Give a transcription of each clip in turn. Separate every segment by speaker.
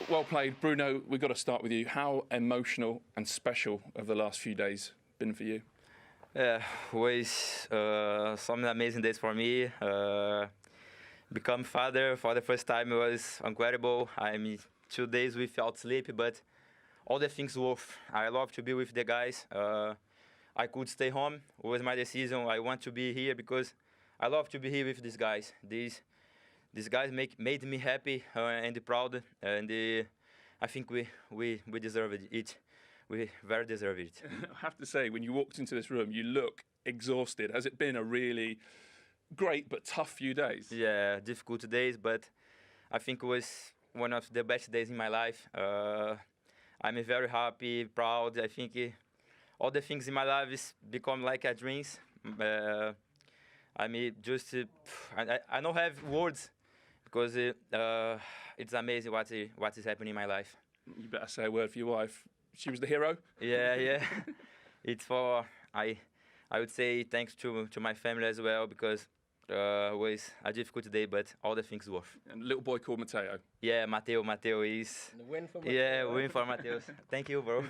Speaker 1: Well played, Bruno. We've got to start with you. How emotional and special have the last few days been for you?
Speaker 2: Yeah, was some amazing days for me. Become father for the first time was incredible. I'm 2 days without sleep, but all the things worth. I love to be with the guys. I could stay home. It was my decision. I want to be here because I love to be here with these guys. These guys made me happy and proud, and I think we deserve it. We very deserve it.
Speaker 1: I have to say, when you walked into this room, you look exhausted. Has it been a really great but tough few days?
Speaker 2: Yeah, difficult days, but I think it was one of the best days in my life. I'm very happy, proud. I think all the things in my life is become like a dreams. I mean, just I don't have words because it's amazing what is happening in my life.
Speaker 1: You better say a word for your wife. She was the hero?
Speaker 2: Yeah. It's for I would say thanks to my family as well because it was a difficult day, but all the things worth.
Speaker 1: And a little boy called Matteo.
Speaker 2: Yeah, Matteo is.
Speaker 3: And the win for Matteo.
Speaker 2: Yeah, win for Matteo. Thank you, bro.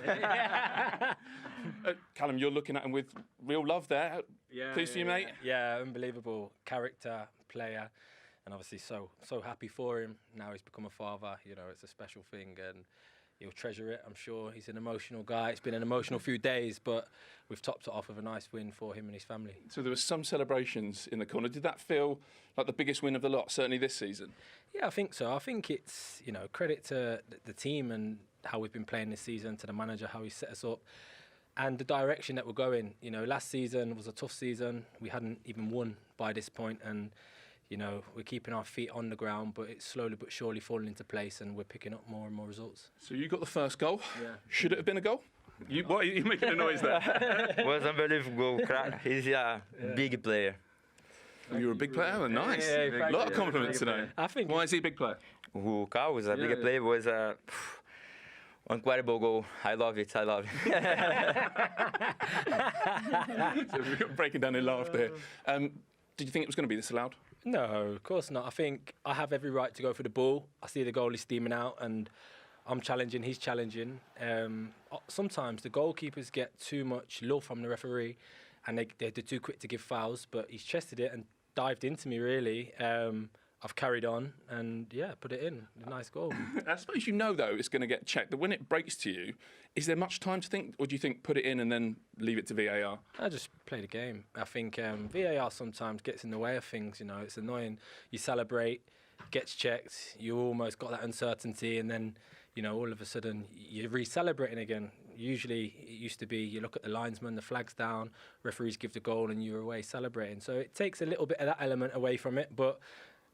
Speaker 1: Callum, you're looking at him with real love there.
Speaker 3: Yeah,
Speaker 1: Pleased for you, mate?
Speaker 3: Yeah, unbelievable character, player, and obviously so happy for him. Now he's become a father. You know, it's a special thing, and he'll treasure it, I'm sure. He's an emotional guy. It's been an emotional few days, but we've topped it off with a nice win for him and his family.
Speaker 1: So there were some celebrations in the corner. Did that feel like the biggest win of the lot, certainly this season?
Speaker 3: Yeah, I think so. I think it's, credit to the team and how we've been playing this season, to the manager, how he set us up, and the direction that we're going. Last season was a tough season. We hadn't even won by this point, and we're keeping our feet on the ground, but it's slowly but surely falling into place, and we're picking up more and more results.
Speaker 1: So you got the first goal.
Speaker 3: Yeah.
Speaker 1: Should it have been a goal? What are you making a noise there?
Speaker 2: Was unbelievable. He's a big player.
Speaker 1: You're a big player? Oh, nice.
Speaker 3: Yeah,
Speaker 1: a lot of compliments today.
Speaker 3: I think.
Speaker 1: Why is he a big player?
Speaker 2: Carl was a big player. Was a incredible goal. I love it.
Speaker 1: So we're breaking down in laughter here. Did you think it was going to be this loud?
Speaker 3: No, of course not. I think I have every right to go for the ball. I see the goalie steaming out, and I'm challenging, he's challenging. Sometimes the goalkeepers get too much love from the referee, and they're too quick to give fouls, but he's chested it and dived into me, really. I've carried on and, put it in. A nice goal.
Speaker 1: I suppose though, it's going to get checked. But when it breaks to you, is there much time to think? Or do you think put it in and then leave it to VAR?
Speaker 3: I just play the game. I think VAR sometimes gets in the way of things, It's annoying. You celebrate, gets checked, you almost got that uncertainty, and then, all of a sudden you're re-celebrating again. Usually it used to be you look at the linesman, the flag's down, referees give the goal and you're away celebrating. So it takes a little bit of that element away from it, but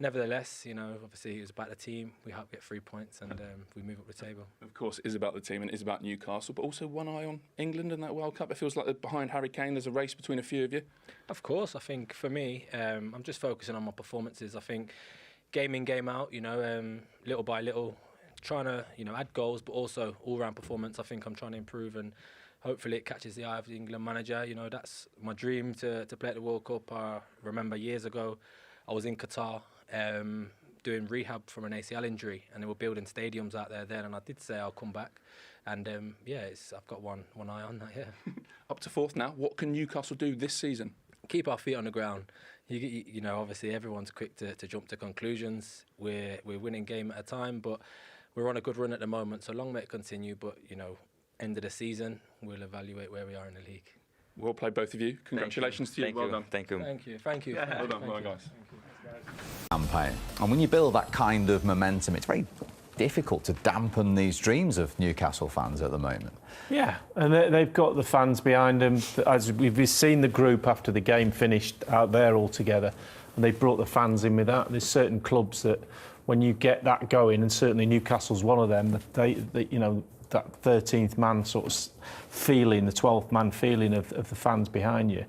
Speaker 3: nevertheless, obviously it was about the team. We hope to get 3 points and we move up the table.
Speaker 1: Of course, it is about the team and it is about Newcastle, but also one eye on England and that World Cup. It feels like behind Harry Kane, there's a race between a few of you.
Speaker 3: Of course, I think for me, I'm just focusing on my performances. I think game in, game out, little by little, trying to, add goals, but also all-round performance. I think I'm trying to improve, and hopefully it catches the eye of the England manager. That's my dream to play at the World Cup. I remember years ago, I was in Qatar doing rehab from an ACL injury, and they were building stadiums out there then, and I did say I'll come back, and I've got one eye on that.
Speaker 1: Up to fourth now. What can Newcastle do this season?
Speaker 3: Keep our feet on the ground. Obviously everyone's quick to jump to conclusions. We're winning game at a time, but we're on a good run at the moment, so long may it continue. But end of the season, we'll evaluate where we are in the league.
Speaker 1: Well played, both of you. Congratulations to you. Well done.
Speaker 2: Thank you.
Speaker 3: Thank you.
Speaker 1: Well done, guys.
Speaker 4: Campaign. And when you build that kind of momentum, it's very difficult to dampen these dreams of Newcastle fans at the moment.
Speaker 5: Yeah, and they've got the fans behind them. As we've seen the group after the game finished out there all together, and they brought the fans in with that. There's certain clubs that, when you get that going, and certainly Newcastle's one of them, they that 13th man sort of feeling, the 12th man feeling of the fans behind you.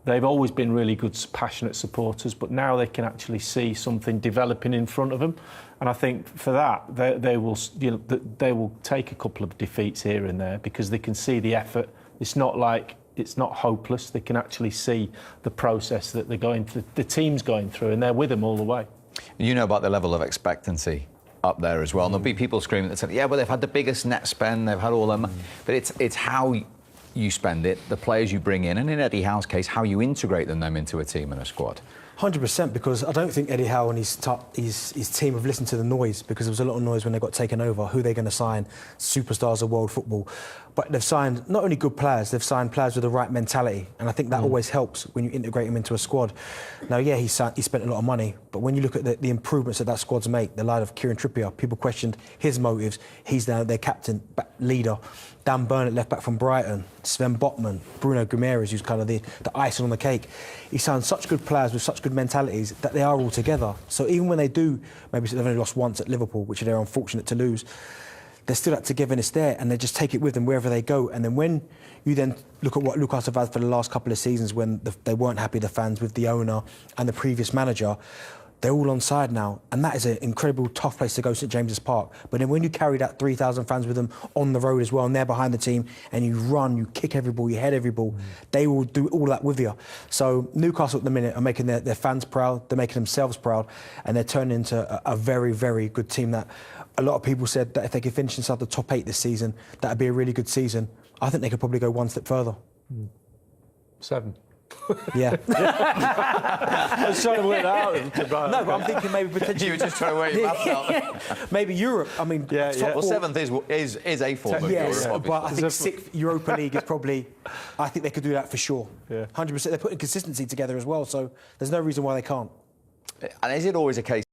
Speaker 5: They've always been really good, passionate supporters, but now they can actually see something developing in front of them. And I think for that, they will take a couple of defeats here and there because they can see the effort. It's not hopeless. They can actually see the process that the team's going through, and they're with them all the way.
Speaker 4: You know about the level of expectancy up there as well. And there'll be people screaming that say, yeah, well, they've had the biggest net spend, they've had all them. But it's how you spend it, the players you bring in, and in Eddie Howe's case, how you integrate them into a team and a squad.
Speaker 6: 100%, because I don't think Eddie Howe and his team have listened to the noise, because there was a lot of noise when they got taken over. Who they're going to sign, superstars of world football. But they've signed not only good players, they've signed players with the right mentality, and I think that always helps when you integrate them into a squad. Now, yeah, he spent a lot of money, but when you look at the improvements that squad's make, the line of Kieran Trippier, people questioned his motives. He's now their captain, leader. Dan Burnett, left back from Brighton, Sven Botman, Bruno Guimaraes, who's kind of the icing on the cake. He signed such good players with such good mentalities that they are all together. So even when they do, maybe they've only lost once at Liverpool, which they're unfortunate to lose, they're still that togetherness there, and they just take it with them wherever they go. And then when you then look at what Newcastle have had for the last couple of seasons, when they weren't happy, the fans, with the owner and the previous manager, they're all on side now, and that is an incredible tough place to go, St James's Park. But then when you carry that 3,000 fans with them on the road as well, and they're behind the team, and you run, you kick every ball, you head every ball, they will do all that with you. So Newcastle at the minute are making their fans proud, they're making themselves proud, and they're turning into a very, very good team that a lot of people said that if they could finish inside the top 8 this season, that would be a really good season. I think they could probably go one step further.
Speaker 5: 7.
Speaker 6: Yeah.
Speaker 5: I was trying to work that out.
Speaker 6: No, but I'm thinking maybe potentially...
Speaker 4: You were just trying to work your maths out.
Speaker 6: Maybe Europe. I mean,
Speaker 5: yeah.
Speaker 4: Well, 7th is a form of
Speaker 6: yes,
Speaker 4: Europe,
Speaker 6: but I think 6th Europa League is probably... I think they could do that for sure.
Speaker 5: Yeah.
Speaker 6: 100%. They're putting consistency together as well, so there's no reason why they can't.
Speaker 4: And is it always a case?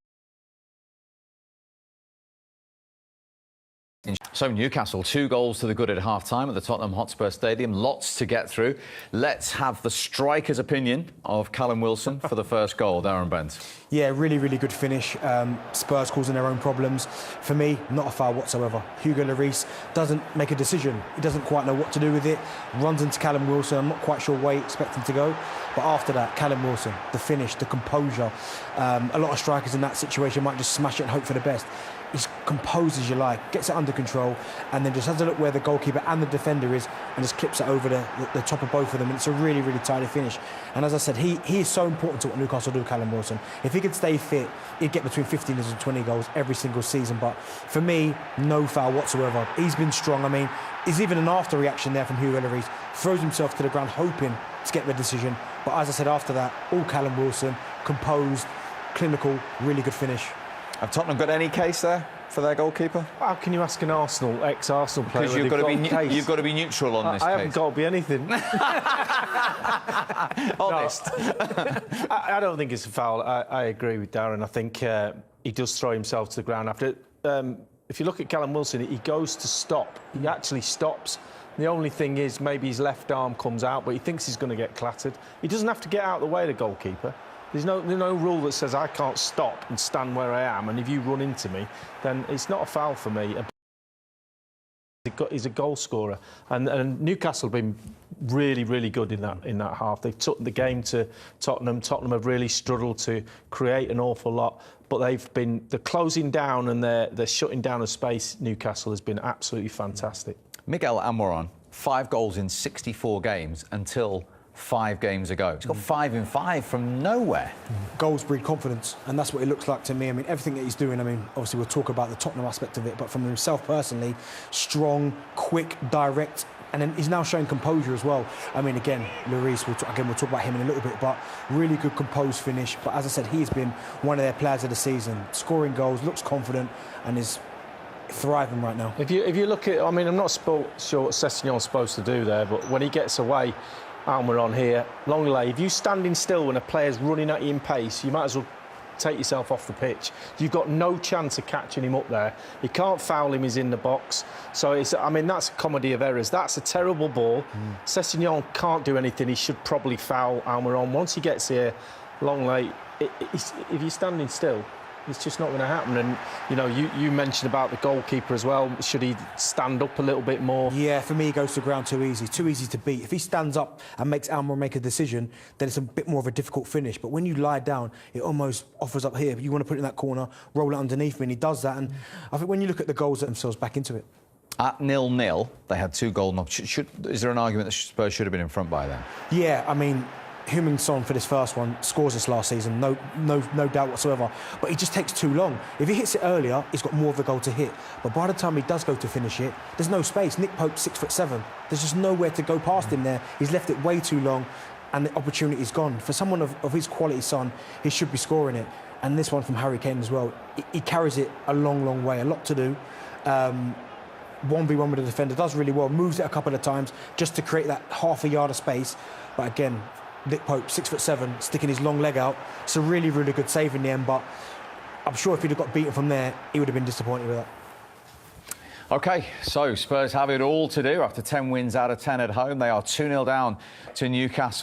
Speaker 4: So Newcastle, 2 goals to the good at half-time at the Tottenham Hotspur Stadium. Lots to get through. Let's have the striker's opinion of Callum Wilson for the first goal. Darren Bent.
Speaker 6: Yeah, really, really good finish. Spurs causing their own problems. For me, not a foul whatsoever. Hugo Lloris doesn't make a decision. He doesn't quite know what to do with it. Runs into Callum Wilson. I'm not quite sure where he expects him to go. But after that, Callum Wilson, the finish, the composure. A lot of strikers in that situation might just smash it and hope for the best. He's composed as you like, gets it under control, and then just has a look where the goalkeeper and the defender is, and just clips it over the top of both of them. And it's a really, really tidy finish. And as I said, he is so important to what Newcastle do, Callum Wilson. If he could stay fit, he'd get between 15 and 20 goals every single season. But for me, no foul whatsoever. He's been strong. I mean, there's even an after reaction there from Hugo Lloris. Throws himself to the ground, hoping to get the decision. But as I said, after that, all Callum Wilson, composed, clinical, really good finish.
Speaker 4: Have Tottenham got any case there for their goalkeeper?
Speaker 5: How can you ask an ex-Arsenal player?
Speaker 4: Because you've got to be neutral on this case.
Speaker 5: I haven't got to be anything.
Speaker 4: Honest.
Speaker 5: I don't think it's a foul. I agree with Darren. I think he does throw himself to the ground after. If you look at Callum Wilson, he goes to stop. He actually stops. The only thing is maybe his left arm comes out, but he thinks he's going to get clattered. He doesn't have to get out of the way of the goalkeeper. There's no rule that says I can't stop and stand where I am, and if you run into me, then it's not a foul for me. He's a goal scorer, and Newcastle have been really, really good in that half. They took the game to Tottenham. Tottenham have really struggled to create an awful lot, but the closing down and they're shutting down of space. Newcastle has been absolutely fantastic.
Speaker 4: Miguel Almiron, 5 goals in 64 games until 5 games ago. He's got 5 in 5 from nowhere.
Speaker 6: Goals breed confidence, and that's what it looks like to me. I mean, everything that he's doing, I mean, obviously we'll talk about the Tottenham aspect of it, but from himself personally, strong, quick, direct, and then he's now showing composure as well. I mean, again, Lloris, we'll talk about him in a little bit, but really good composed finish. But as I said, he's been one of their players of the season, scoring goals, looks confident, and is thriving right now.
Speaker 5: If you look at, I mean, I'm not sure what Sessegnon's supposed to do there, but when he gets away, Almiron here, long lay. If you're standing still when a player's running at you in pace, you might as well take yourself off the pitch. You've got no chance of catching him up there. You can't foul him, he's in the box. So, I mean, that's a comedy of errors. That's a terrible ball. Sessegnon can't do anything. He should probably foul Almiron. Once he gets here, long lay, if you're standing still, it's just not going to happen. And, you know, you mentioned about the goalkeeper as well. Should he stand up a little bit more?
Speaker 6: Yeah, for me, he goes to the ground too easy to beat. If he stands up and makes Almiron make a decision, then it's a bit more of a difficult finish. But when you lie down, it almost offers up here. You want to put it in that corner, roll it underneath me, and he does that. And I think when you look at the goals themselves, back into it.
Speaker 4: At 0-0, they had 2 goal knocks. Is there an argument that Spurs should have been in front by then?
Speaker 6: Yeah, I mean, Heung-min Son for this first one scores this last season, no doubt whatsoever. But he just takes too long. If he hits it earlier, he's got more of a goal to hit. But by the time he does go to finish it, there's no space. Nick Pope's 6'7". There's just nowhere to go past him there. He's left it way too long, and the opportunity's gone. For someone of his quality, Son, he should be scoring it. And this one from Harry Kane as well. He carries it a long way, a lot to do. 1v1 with the defender, does really well, moves it a couple of times just to create that half a yard of space. But again, Nick Pope, 6'7", sticking his long leg out. It's a really good save in the end, but I'm sure if he'd have got beaten from there, he would have been disappointed with that.
Speaker 4: OK, so Spurs have it all to do after 10 wins out of 10 at home. They are 2-0 down to Newcastle.